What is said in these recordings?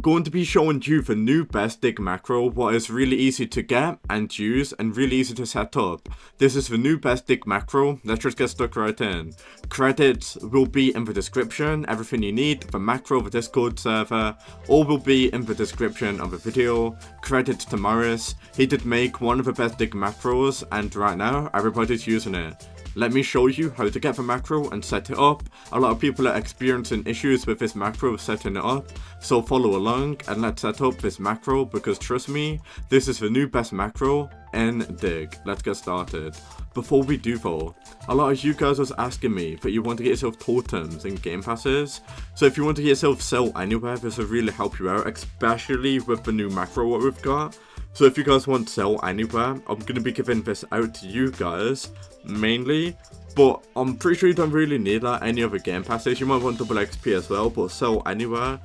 going to be showing you the new best dig macro, what is really easy to get and use and really easy to set up. This is the new best dig macro. Let's just get stuck right in. Credits will be in the description. Everything you need, the macro, the Discord server, all will be in the description of the video. Credits to Morris. He did make one of the best dig macros and right now everybody's using it. Let me show you how to get the macro and set it up. A lot of people are experiencing issues with this macro setting it up, so follow along and let's set up this macro because trust me, this is the new best macro in Dig. Let's get started. Before we do though, a lot of you guys was asking me that you want to get yourself totems and game passes. So if you want to get yourself sell anywhere, this will really help you out, especially with the new macro what we've got. So if you guys want sell anywhere, I'm going to be giving this out to you guys mainly, but I'm pretty sure you don't really need like any other game passes. You might want double XP as well, but sell anywhere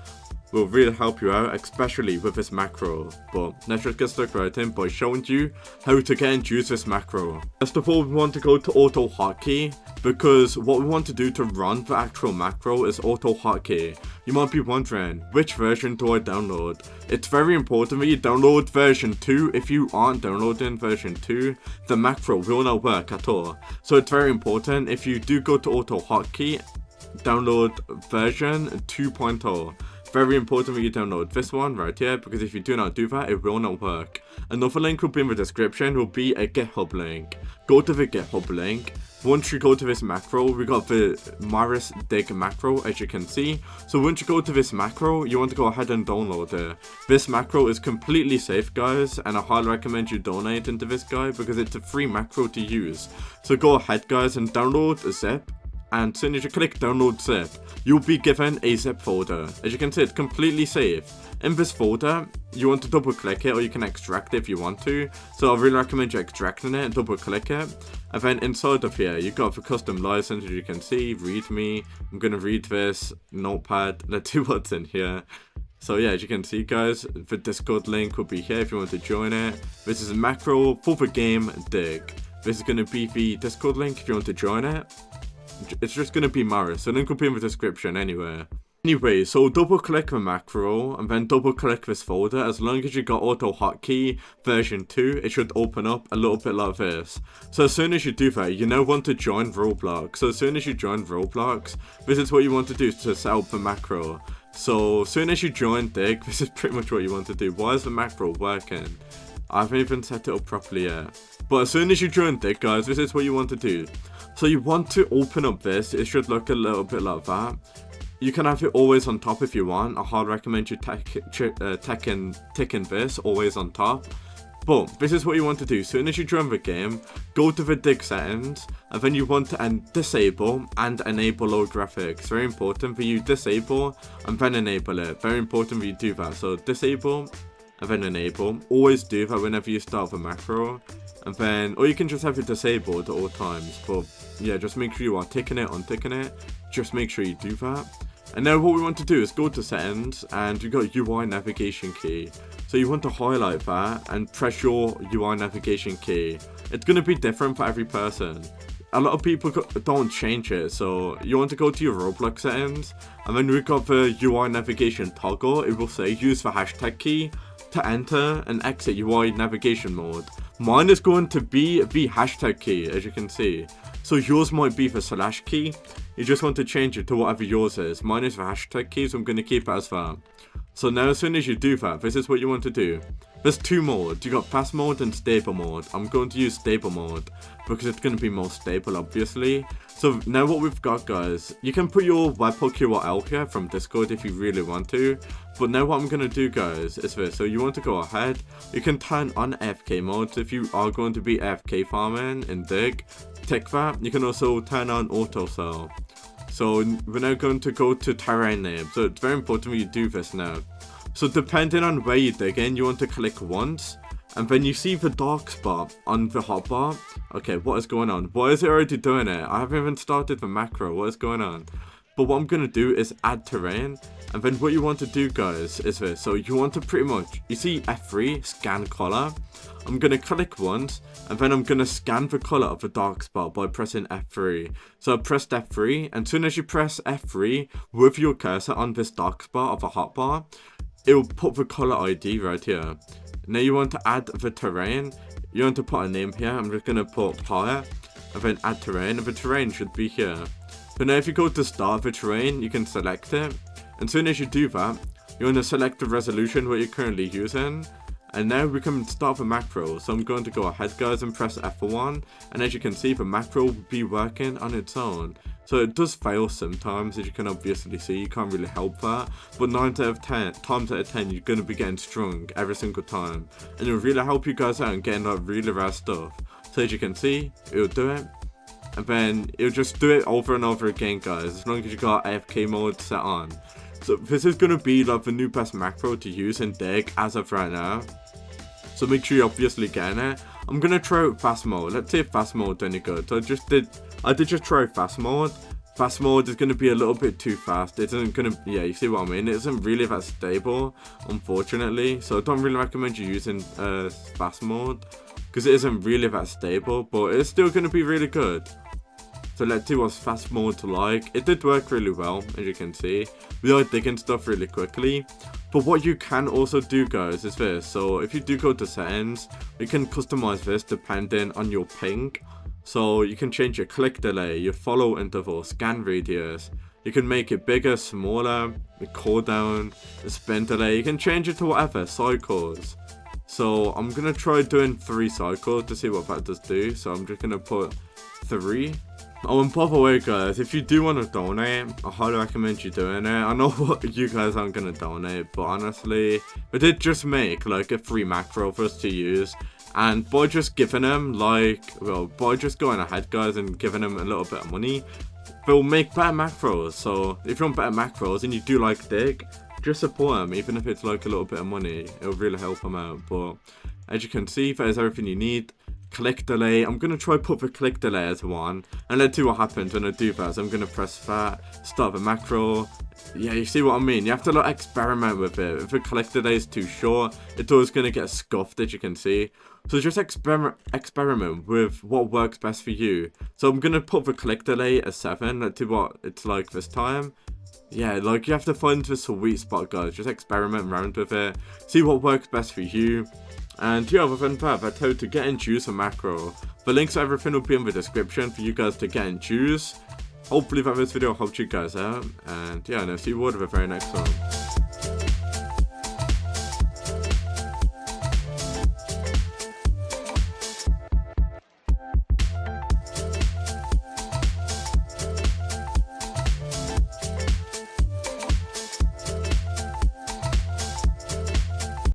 will really help you out, especially with this macro. But let's just get stuck right in by showing you how to get and use this macro. First of all, we want to go to auto hotkey because what we want to do to run the actual macro is auto hotkey. You might be wondering, which version do I download? It's very important that you download version 2. If you aren't downloading version 2, the macro will not work at all. So it's very important, if you do go to auto hotkey, download version 2.0. Very important that you download this one right here, because if you do not do that, it will not work. Another link will be in the description, will be a GitHub link. Go to the GitHub link. Once you go to this macro, we got the Morris dig macro, as you can see. So once you go to this macro, you want to go ahead and download it. This macro is completely safe, guys, and I highly recommend you donate into this guy because it's a free macro to use. So go ahead, guys, and download a zip. And as soon as you click download zip, you'll be given a zip folder. As you can see, it's completely safe. In this folder, you want to double click it or you can extract it if you want to. So I really recommend you extracting it and double click it. And then inside of here, you got the custom license, as you can see, readme. I'm going to read this notepad. Let's see what's in here. So yeah, as you can see, guys, the Discord link will be here if you want to join it. This is a macro for the game Dig. This is going to be the Discord link if you want to join it. It's just going to be Morris, so link will be in the description anyway. Anyway, so double click the macro and then double click this folder. As long as you got auto hotkey version 2, it should open up a little bit like this. So as soon as you do that, you now want to join ROBLOX. So as soon as you join ROBLOX, this is what you want to do to set up the macro. So as soon as you join Dig, this is pretty much what you want to do. Why is the macro working? I haven't even set it up properly yet. But as soon as you join Dig, guys, this is what you want to do. So you want to open up this. It should look a little bit like that. You can have it always on top if you want. I highly recommend you ticking this always on top. But this is what you want to do. As soon as you join the game, go to the Dig settings, and then you want to disable and enable low graphics. Very important for you disable and then enable it. Very important for you do that. So disable and then enable. Always do that whenever you start the macro. And then, or you can just have it disabled at all times. But yeah, just make sure you are ticking it, unticking it. Just make sure you do that. And now what we want to do is go to settings and you got UI navigation key. So you want to highlight that and press your UI navigation key. It's going to be different for every person. A lot of people don't change it, so you want to go to your ROBLOX settings and then we've got the UI navigation toggle. It will say use the hashtag key to enter and exit UI navigation mode. Mine is going to be the hashtag key, as you can see. So yours might be the slash key. You just want to change it to whatever yours is. Mine is the hashtag key, so I'm going to keep it as that. So now as soon as you do that, this is what you want to do. There's two modes. You got fast mode and stable mode. I'm going to use stable mode because it's going to be more stable, obviously. So now what we've got, guys, you can put your webhook URL here from Discord if you really want to. But now what I'm going to do, guys, is this. So you want to go ahead. You can turn on AFK mode. So if you are going to be AFK farming in Dig, tick that. You can also turn on auto sell. So we're now going to go to terrain name. So it's very important you do this now. So depending on where you dig in, you want to click once. And then you see the dark spot on the hotbar. Okay, what is going on? Why is it already doing it? I haven't even started the macro. What is going on? But what I'm going to do is add terrain. And then what you want to do, guys, is this. So you want to pretty much, you see F3, scan color. I'm going to click once, and then I'm going to scan the color of the dark spot by pressing F3. So I pressed F3, and as soon as you press F3 with your cursor on this dark spot of a hotbar, it will put the color ID right here. Now you want to add the terrain. You want to put a name here. I'm just going to put fire and then add terrain, and the terrain should be here. So now if you go to start the terrain, you can select it. And as soon as you do that, you want to select the resolution what you're currently using. And now we can start the macro. So I'm going to go ahead, guys, and press F1. And as you can see, the macro will be working on its own. So it does fail sometimes, as you can obviously see. You can't really help that. But 9 times out of 10, you're going to be getting strong every single time. And it'll really help you guys out and getting like really rare stuff. So as you can see, it'll do it. And then it'll just do it over and over again, guys, as long as you got AFK mode set on. So this is going to be like the new best macro to use in Dig as of right now. So make sure you're obviously getting it. I'm going to try out fast mode. Let's see if fast mode any good. So I did just try fast mode. Fast mode is going to be a little bit too fast. It isn't going to, yeah, you see what I mean? It isn't really that stable, unfortunately. So I don't really recommend you using fast mode, because it isn't really that stable, but it's still going to be really good. So let's see what's fast mode like. It did work really well, as you can see. We are digging stuff really quickly. But what you can also do, guys, is this. So if you do go to settings, you can customize this depending on your ping. So you can change your click delay, your follow interval, scan radius. You can make it bigger, smaller, the cooldown, the spin delay. You can change it to whatever, cycles. So I'm going to try doing 3 cycles to see what that does do. So I'm just going to put 3. Oh, and by the way, guys, if you do want to donate, I highly recommend you doing it. I know you guys aren't going to donate, but honestly, we did just make like a free macro for us to use. And by just giving them by just going ahead, guys, and giving them a little bit of money, they'll make better macros. So if you want better macros and you do like Dig, just support them, even if it's like a little bit of money. It'll really help them out. But as you can see, that is everything you need. Click delay. I'm going to try put the click delay as 1. And let's see what happens when I do that. So I'm going to press that, start the macro. Yeah, you see what I mean? You have to like experiment with it. If the click delay is too short, it's always going to get scuffed, as you can see. So just experiment with what works best for you. So I'm going to put the click delay as 7. Let's see what it's like this time. Yeah, like you have to find the sweet spot, guys. Just experiment around with it. See what works best for you. And yeah, other than that, that's how to get and choose a macro. The links to everything will be in the description for you guys to get and choose. Hopefully that this video helped you guys out. And yeah, and I'll see you all in the very next one.